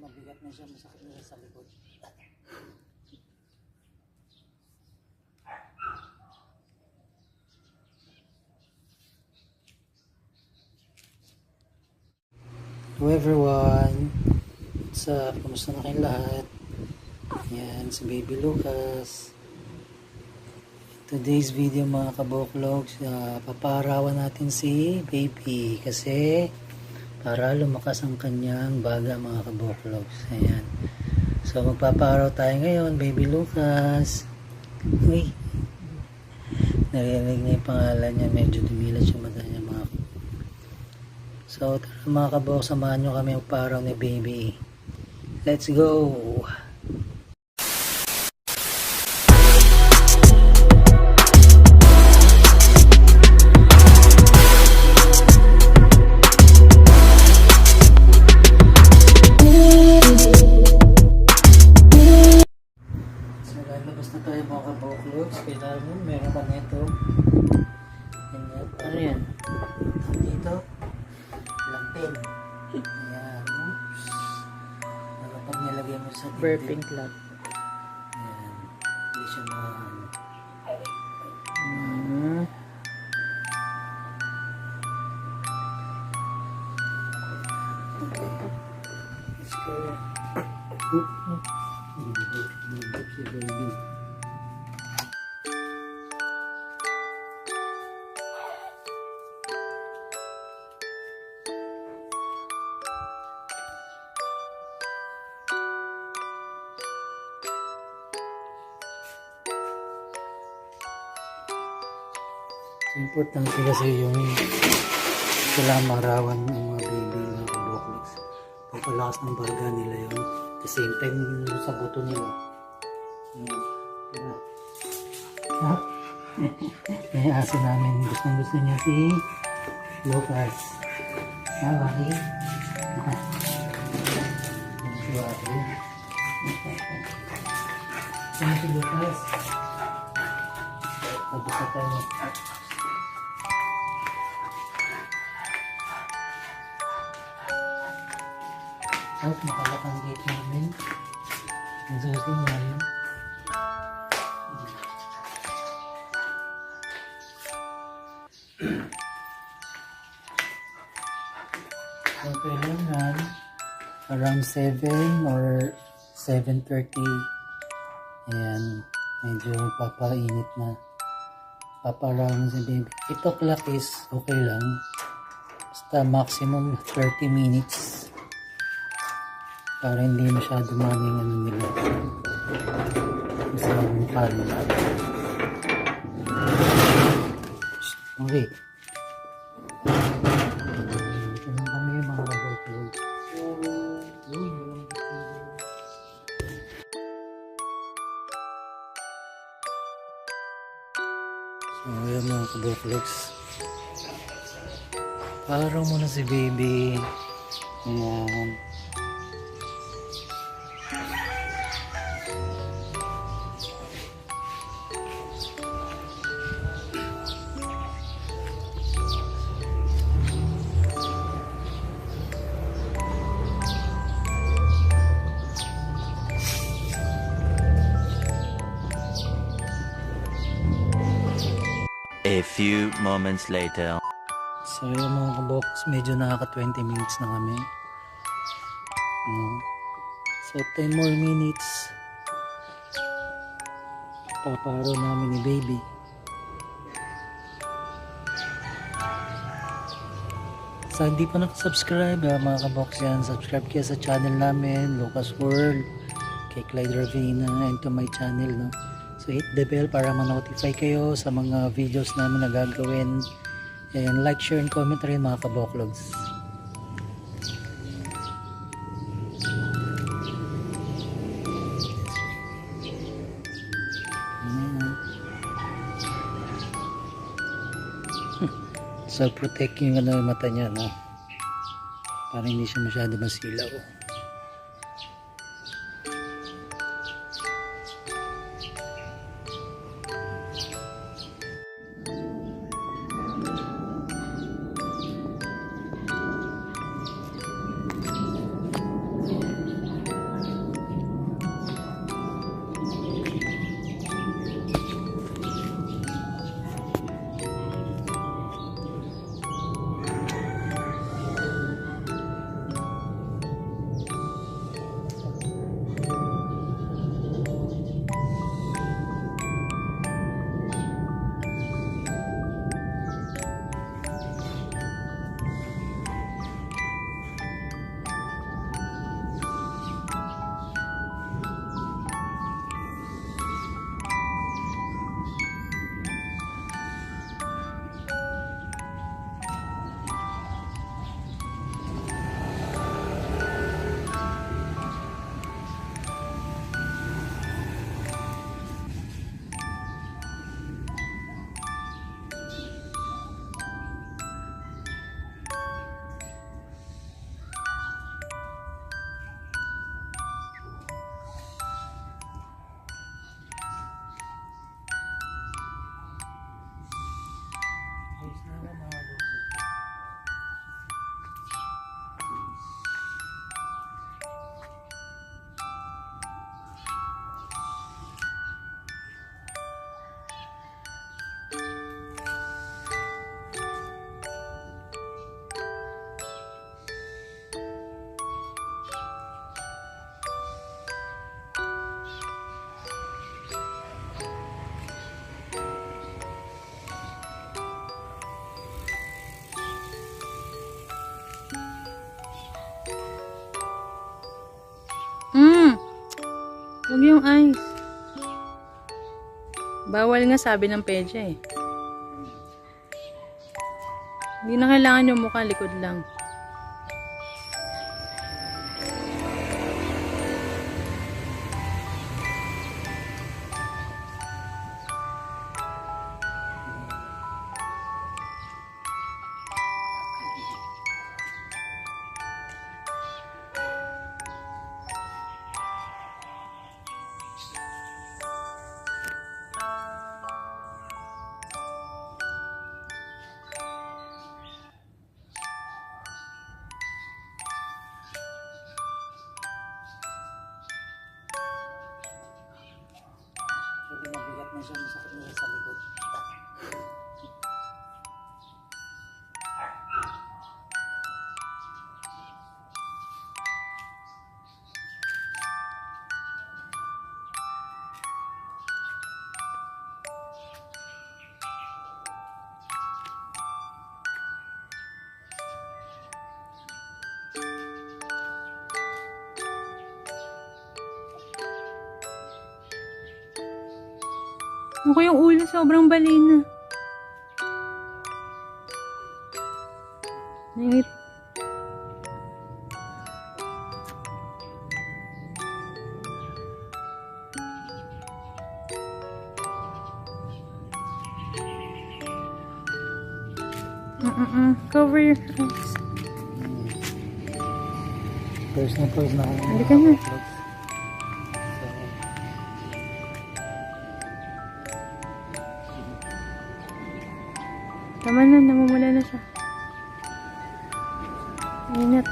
mabigat na siya, masakit na siya sa likod. Hello everyone, what's up? Kumusta na kayong lahat? Yan, si Baby Lucas. Today's video mga kaboklogs, paparawan natin si Baby kasi para lumakas ang kanyang baga mga kaboklogs. Ayan. So magpaparaw tayo ngayon, Baby Lucas. Uy, narinig niya yung pangalan niya, medyo dumilat siya mata niya mga. So tara mga kabok, samahan nyo kami magparaw ni Baby. Let's go! Labas na tayo mga kaboklogs. Kailangan mo, meron ka nito. Ano yan? Dito? Lampin. Ayan. Oops. Kapag nilagay mo sa dibdib. Burping club. Ayan. Hindi siya maano. Okay. Let's go. Si Baby. So, importante kasi yung kailangan marawan ng mga baby na kaboklogs. Pampalakas ng baga nila yun. At the same time sa buto nila. Yung aso namin, gusto niya si Lucas. Bakit? Si Waki. Si Lucas. Tapos na tayo. Tapos makalak ang gate namin. Ang susunod namin. So, kailangan around 7 or 7:30. Ayan, medyo papainit na. Paparawan si Baby. 8 o'clock is okay lang. Basta maximum 30 minutes. Para hindi masyado maning ano nila. Kasi ang palo. Okay. Ito lang kami mga kaboklogs. So ayan mga kaboklogs. Paraw muna si Baby. Ayan. A few moments later. So yung mga kabox, medyo nakaka 20 minutes na kami. So 10 more minutes. Paparo namin ni Baby. Sa hindi pa nakasubscribe mga kabox yan, subscribe kayo sa channel namin, Lucas World, kay Clyde Ravina, and to my channel. No? So hit the bell para ma-notify kayo sa mga videos namin na gagawin. And like, share, and comment rin mga kaboklogs. So protect yung ano, mata niya, no? Para hindi siya masyado masilaw. Huwag yung eyes. Bawal nga sabi ng pedya eh. Hindi na kailangan yung mukha, likod lang. Hindi mabigat na siya, masakit na siya sa likod. Ako yung ulo, sobrang bali na. Nangit. Cover your eyes. Pause na ako. Halika na. Tama na, namumula na siya. Ingat.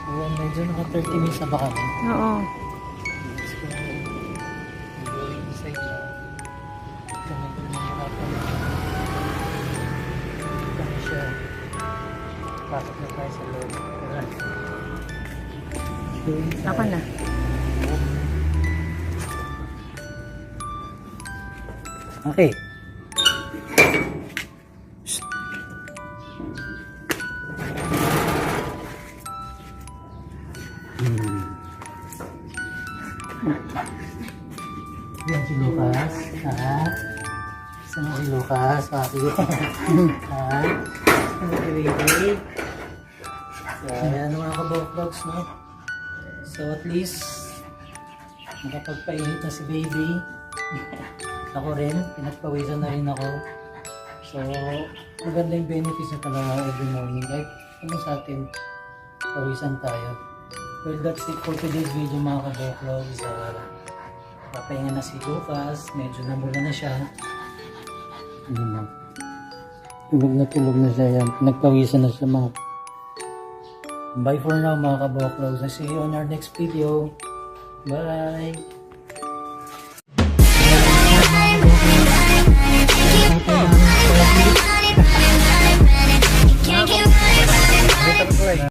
So, medyo naka 30 minutes na ba kami? Oo. Let's go. Go inside na. Kami ko nahihirapan na. Kami siya. Pasok na tayo sa loob. Tara. Go inside. Ako na. Okay. Yan si Lucas. Ha? Saan si Lucas? Bakit? Ha? Saan si baby? So, ayan mga kabok-box, no? So, at least, nakapagpainit na si baby. Ako rin, pinagpawisan na rin ako. So, maganda yung benefits na talaga every morning. Kahit ano sa atin, pawisan tayo. Well, that's it for today's video mga kabok-vlogs. Papahinga na si Lucas, medyo namula na siya. Tulog na siya yan. Nagpawisan na siya mga. Bye for now mga kabok-vlogs. See you on our next video. Bye!